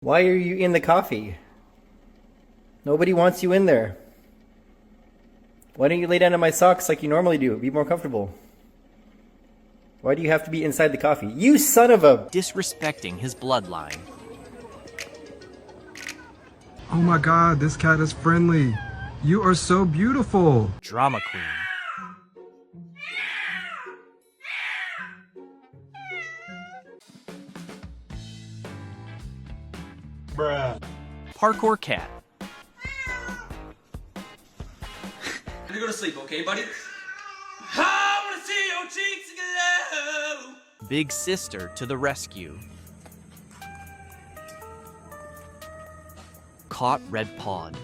Why are you in the coffee? Nobody wants you in there. Why don't you lay down in my socks like you normally do? Be more comfortable. Why do you have to be inside the coffee? You son of a... Disrespecting his bloodline. Oh my god, this cat is friendly. You are so beautiful. Drama queen. Bruh. Purrkour Cat. You go to sleep, okay, buddy? I wanna see your cheeks glow. Big sister to the rescue. Caught red pawed.